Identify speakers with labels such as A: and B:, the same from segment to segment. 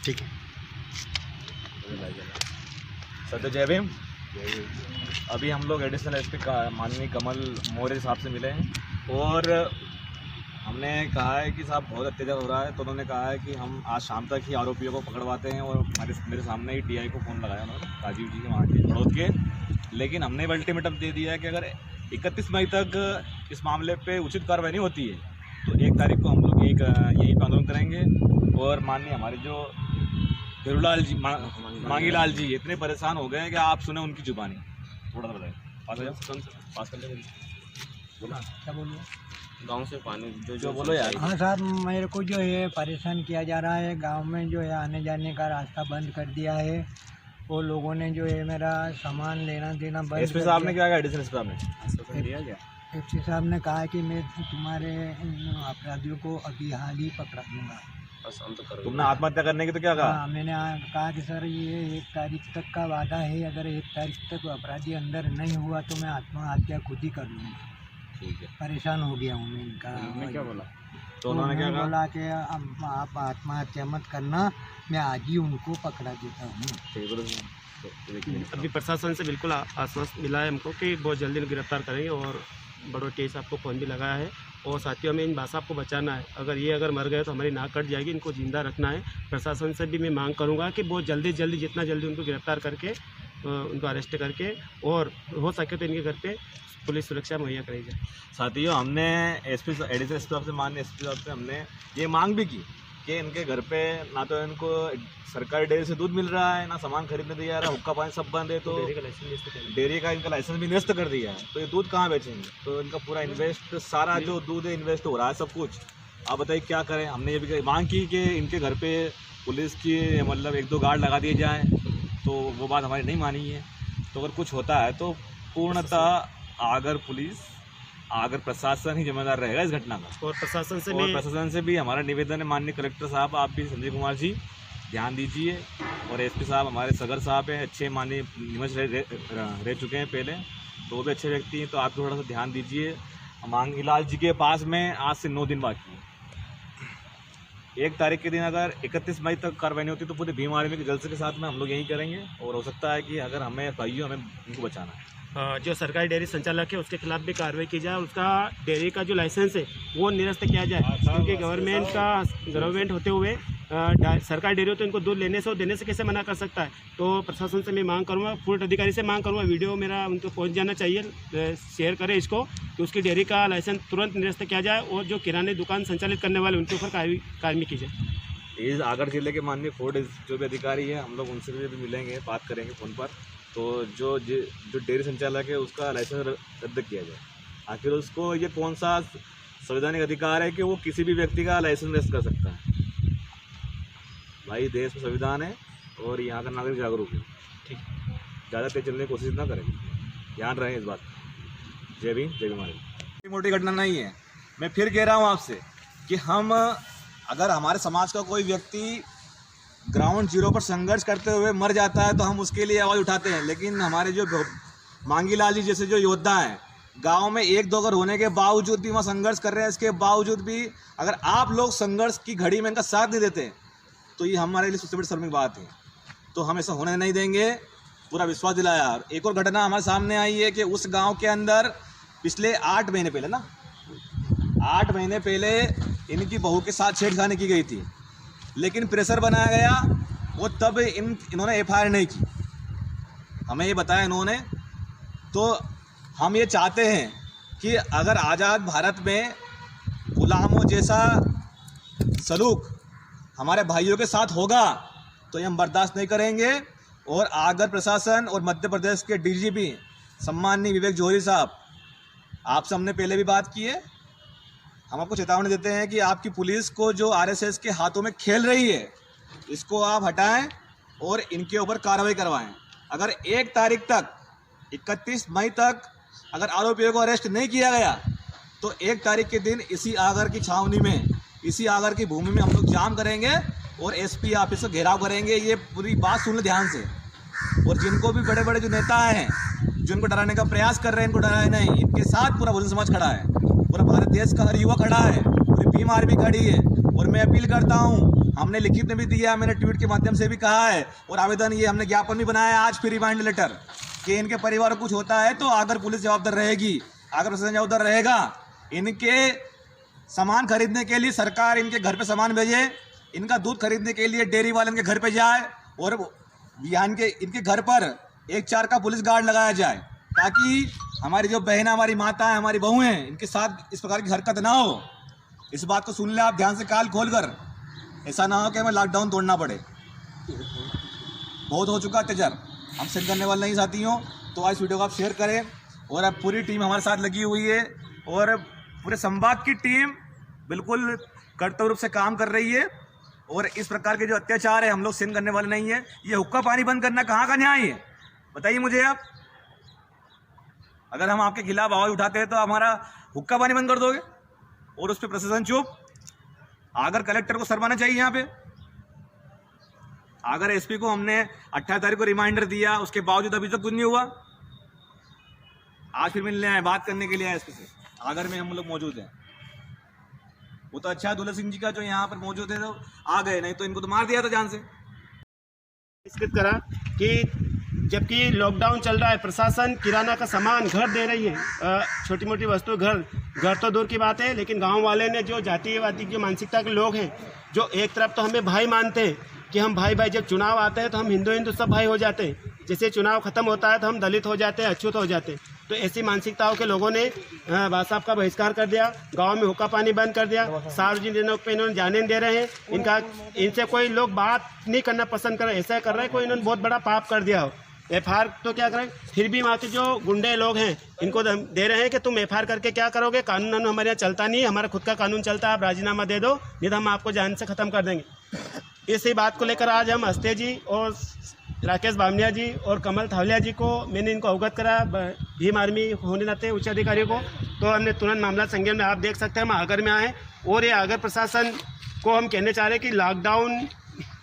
A: ठीक है
B: सर जय भीम। अभी हम लोग एडिशनल एसपी का माननीय कमल मौर्य साहब से मिले हैं और हमने कहा है कि साहब बहुत अत्याचार हो रहा है, तो उन्होंने कहा है कि हम आज शाम तक ही आरोपियों को पकड़वाते हैं। और मेरे सामने ही टीआई को फ़ोन लगाया उन्होंने, राजीव जी के वहाँ के बड़ौद के। लेकिन हमने अल्टीमेटम दे दिया है कि अगर 31 मई तक इस मामले पे उचित कार्रवाई नहीं होती है तो 1 तारीख को हम लोग यहीं पर आंदोलन करेंगे। और माननीय हमारे जो हीरूलाल जी मांगीलाल जी इतने परेशान हो गए हैं कि आप सुने उनकी जुबानी। थोड़ा सा बताएं, पास कर ले बोला
C: क्या बोलिए
B: गाँव से पानी जो बोलो यार।
C: हाँ साहब, मेरे को जो है परेशान किया जा रहा है। गांव में जो है आने जाने का रास्ता बंद कर दिया है और लोगों ने जो है मेरा सामान लेना देना बंद
B: एसपी साहब ने क्या कहा? एडिशनल एसपी साहब ने आश्वासन दिया क्या?
C: एसपी साहब ने कहा कि मैं तुम्हारे अपराधियों को अभी हाल ही पकड़ा दूंगा।
B: तुमने आत्महत्या करने की तो क्या कहा?
C: हाँ, मैंने कहा कि सर ये 1 तारीख तक का वादा है, अगर 1 तारीख तक अपराधी अंदर नहीं हुआ तो मैं आत्महत्या खुद ही कर लूँगा।
B: ठीक है,
C: परेशान हो गया हूँ मैं इनका।
B: मैं क्या बोला तो उन्होंने क्या कहा?
C: बोला कि आप आत्महत्या मत करना, मैं आज ही उनको पकड़ा देता हूँ।
A: अभी प्रशासन से बिल्कुल आश्वासन मिला है हमको कि बहुत जल्दी गिरफ्तार करेंगे और बड़ौटी साहब को फ़ोन भी लगाया है। और साथियों में इन भाषा को बचाना है, अगर मर गए तो हमारी नाक कट जाएगी, इनको ज़िंदा रखना है। प्रशासन से भी मैं मांग करूंगा कि बहुत जल्दी जितना जल्दी उनको गिरफ्तार करके उनको अरेस्ट करके और हो सके तो इनके घर पे पुलिस सुरक्षा मुहैया कराई जाए।
B: साथियों, हमने एडिशनल एसपी साहब से माननीय एसपी साहब से हमने ये मांग भी की कि इनके घर पे ना तो इनको सरकारी डेयरी से दूध मिल रहा है, ना सामान खरीदने दिया जा रहा है, हुक्का पानी सब बंद है, तो डेयरी का इनका लाइसेंस भी निरस्त कर दिया है, तो ये दूध कहाँ बेचेंगे? तो इनका पूरा इन्वेस्ट, सारा जो दूध है इन्वेस्ट हो रहा है सब कुछ। आप बताइए क्या करें? हमने ये भी मांग की कि इनके घर पे पुलिस की मतलब 1-2 गार्ड लगा दिए जाएँ, तो वो बात हमारी नहीं मानी है। तो अगर कुछ होता है तो पूर्णतः अगर पुलिस अगर प्रशासन ही जिम्मेदार रहेगा इस घटना का। और प्रशासन से भी हमारा निवेदन है, माननीय कलेक्टर साहब आप भी संजय कुमार जी ध्यान दीजिए। और एसपी साहब हमारे सगर साहब हैं, अच्छे माननीय निमच रह चुके हैं पहले, तो वो भी अच्छे व्यक्ति हैं, तो आप थोड़ा सा ध्यान दीजिए। मांगीलाल जी के पास में आज से 9 दिन बाकी है। 1 तारीख के दिन अगर 31 मई तक कार्रवाई नहीं होती तो पूरे भीम आर्मी के जलसे के साथ में हम लोग यही करेंगे। और हो सकता है कि अगर हमें चाहिए, हमें उनको बचाना है।
A: जो सरकारी डेयरी संचालक है उसके खिलाफ भी कार्रवाई की जाए, उसका डेयरी का जो लाइसेंस है वो निरस्त किया जाए, क्योंकि गवर्नमेंट होते हुए सरकारी डेयरी तो इनको दूध लेने से और देने से कैसे मना कर सकता है। तो प्रशासन से मैं मांग करूँगा, फूड अधिकारी से मांग करूँगा, वीडियो मेरा उनको पहुँच जाना चाहिए, शेयर करें इसको, कि उसकी डेयरी का लाइसेंस तुरंत निरस्त किया जाए और जो किराने दुकान संचालित करने वाले उनके ऊपर कार्रवाई की जाए।
B: इस आगरा जिले के माननीय फूड जो भी अधिकारी है, हम लोग उनसे भी मिलेंगे, बात करेंगे फ़ोन पर। तो जो डेयरी संचालक है उसका लाइसेंस रद्द किया जाए। आखिर उसको ये कौन सा संवैधानिक अधिकार है कि वो किसी भी व्यक्ति का लाइसेंस रद्द कर सकता है? भाई देश में संविधान है और यहाँ का नागरिक जागरूक है। ठीक, ज़्यादा तेज चलने की कोशिश ना करें, ध्यान रहे इस बात का। जय भीम, जय भीम। मोटी घटना नहीं है। मैं फिर कह रहा हूँ आपसे कि हम अगर हमारे समाज का कोई व्यक्ति ग्राउंड जीरो पर संघर्ष करते हुए मर जाता है तो हम उसके लिए आवाज़ उठाते हैं, लेकिन हमारे जो मांगीलाल जी जैसे जो योद्धा हैं, गांव में 1-2 घर होने के बावजूद भी वहाँ संघर्ष कर रहे हैं, इसके बावजूद भी अगर आप लोग संघर्ष की घड़ी में इनका साथ नहीं देते तो ये हमारे लिए सबसे बड़ी शर्मिंदगी बात है। तो हम ऐसा होने नहीं देंगे, पूरा विश्वास दिलाया। एक और घटना हमारे सामने आई है कि उस गाँव के अंदर पिछले 8 महीने पहले 8 महीने पहले इनकी बहू के साथ छेड़खानी की गई थी, लेकिन प्रेशर बनाया गया, वो तब इन्होंने एफआईआर नहीं की, हमें ये बताया इन्होंने। तो हम ये चाहते हैं कि अगर आज़ाद भारत में गुलामों जैसा सलूक हमारे भाइयों के साथ होगा तो ये हम बर्दाश्त नहीं करेंगे। और आगर प्रशासन और मध्य प्रदेश के डीजीपी सम्माननीय विवेक जौहरी साहब, आपसे हमने पहले भी बात की है, हम आपको चेतावनी देते हैं कि आपकी पुलिस को जो आरएसएस के हाथों में खेल रही है, इसको आप हटाएं और इनके ऊपर कार्रवाई करवाएं। अगर 1 तारीख तक 31 मई तक अगर आरोपियों को अरेस्ट नहीं किया गया तो 1 तारीख के दिन इसी आगर की छावनी में, इसी आगर की भूमि में हम लोग जाम करेंगे और एसपी ऑफिस का घेराव करेंगे। ये पूरी बात सुन लें ध्यान से। और जिनको भी बड़े बड़े जो नेता हैं जो इनको डराने का प्रयास कर रहे हैं, इनको डराए नहीं, इनके साथ पूरा बहुजन समाज खड़ा है, पूरा भारत देश का हर युवा खड़ा है, पूरी भीम आर्मी खड़ी है। और मैं अपील करता हूँ
D: हमने लिखित में भी दिया, मैंने ट्वीट के माध्यम से भी कहा है, और आवेदन ये हमने ज्ञापन भी बनाया है आज फिर रिमाइंड लेटर कि इनके परिवार को कुछ होता है तो अगर पुलिस जवाबदार रहेगी, अगर प्रशासन जवाबदार रहेगा, इनके सामान खरीदने के लिए सरकार इनके घर पे सामान भेजे, इनका दूध खरीदने के लिए डेयरी वाले इनके घर पे जाए और यहाँ इनके घर पर 1-4 का पुलिस गार्ड लगाया जाए, ताकि हमारी जो बहनें, हमारी माताएं, हमारी बहुएं हैं, इनके साथ इस प्रकार की हरकत ना हो। इस बात को सुन ले आप ध्यान से, काल खोल कर, ऐसा ना हो कि हमें लॉकडाउन तोड़ना पड़े। बहुत हो चुका अत्याचार, हम सहन करने वाले नहीं साथियों। तो आज वीडियो को आप शेयर करें, और अब पूरी टीम हमारे साथ लगी हुई है और पूरे संभाग की टीम बिल्कुल कर्तव्य रूप से काम कर रही है, और इस प्रकार के जो अत्याचार है हम लोग सहन करने वाले नहीं है। ये हुक्का पानी बंद करना कहाँ का न्याय है, बताइए मुझे आप। अगर हम आपके खिलाफ आवाज़ उठाते हैं तो हमारा हुक्का पानी बंद कर दोगे, और उस पर प्रशासन चुप। अगर कलेक्टर को शर्माना चाहिए यहाँ पे। अगर एसपी को हमने 18 तारीख को रिमाइंडर दिया, उसके बावजूद अभी तक कुछ नहीं हुआ। आज फिर मिलने आए, बात करने के लिए आए एसपी से, आगर में हम लोग मौजूद हैं। वो तो अच्छा दुल्ला सिंह जी का जो यहाँ पर मौजूद है तो आ गए, नहीं तो इनको तो मार दिया था जान से।
A: स्थित करा कि जबकि लॉकडाउन चल रहा है, प्रशासन किराना का सामान घर दे रही है, छोटी मोटी वस्तु घर तो दूर की बात है, लेकिन गांव वाले ने जो जातिवादी जो मानसिकता के लोग हैं, जो एक तरफ तो हमें भाई मानते हैं कि हम भाई जब चुनाव आते हैं तो हम हिंदू सब भाई हो जाते हैं, जैसे चुनाव खत्म होता है तो हम दलित हो जाते हैं, अछूत हो जाते हैं। तो ऐसी मानसिकताओं के लोगों ने बासाब का बहिष्कार कर दिया, गांव में हुक्का पानी बंद कर दिया, सार्वजनिक जगहों पे इन्होंने जाने नहीं दे रहे हैं। इनसे कोई लोग बात नहीं करना पसंद कर रहे, ऐसा कर रहे हैं कोई इन्होंने बहुत बड़ा पाप कर दिया हो। एफआईआर तो क्या करें, फिर भी वहाँ के जो गुंडे लोग हैं इनको दे रहे हैं कि तुम एफआईआर करके क्या करोगे, कानून हमारे यहाँ चलता नहीं, हमारा खुद का कानून चलता है, आप राजीनामा दे दो, नहीं तो हम आपको जान से ख़त्म कर देंगे। इसी बात को लेकर आज हम अस्ते जी और राकेश बामनिया जी और कमल थावलिया जी को मैंने इनको अवगत करा, भीम आर्मी होने नाते उच्च अधिकारियों को, तो हमने तुरंत मामला संज्ञान में, आप देख सकते हैं हम आगर में आए, और ये आगर प्रशासन को हम कहने चाह रहे हैं कि लॉकडाउन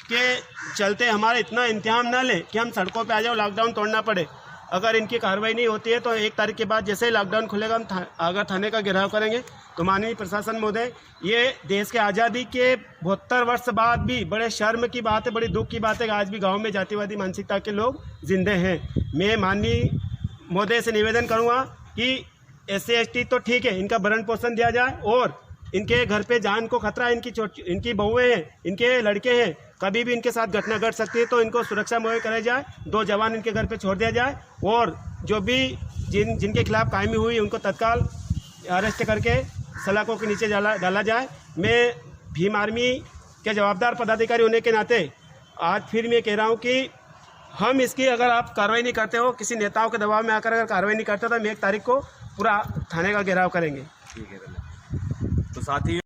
A: के चलते हमारा इतना इंतजाम ना ले कि हम सड़कों पे आ जाओ, लॉकडाउन तोड़ना पड़े। अगर इनकी कार्रवाई नहीं होती है तो 1 तारीख के बाद जैसे ही लॉकडाउन खुलेगा हम आगर थाने का घेराव करेंगे। तो माननीय प्रशासन महोदय, ये देश के आज़ादी के 72 वर्ष बाद भी बड़े शर्म की बात है, बड़ी दुख की बात है कि आज भी गाँव में जातिवादी मानसिकता के लोग जिंदे हैं। मैं माननीय महोदय से निवेदन करूँगा कि SC/ST तो ठीक है, इनका भरण पोषण दिया जाए, और इनके घर पे जान को खतरा है, इनकी बहुएं हैं, इनके लड़के हैं, कभी भी इनके साथ घटना घट सकती है, तो इनको सुरक्षा मुहैया कराई जाए, 2 जवान इनके घर पे छोड़ दिया जाए, और जो भी जिनके खिलाफ कायमी हुई उनको तत्काल अरेस्ट करके सलाखों के नीचे डाला जाए। मैं भीम आर्मी के जवाबदार पदाधिकारी होने के नाते आज फिर मैं कह रहा हूँ कि हम इसकी, अगर आप कार्रवाई नहीं करते हो, किसी नेताओं के दबाव में आकर अगर कार्रवाई नहीं करते तो हम 1 तारीख को पूरा थाने का घेराव करेंगे।
B: ठीक है, तो साथ ही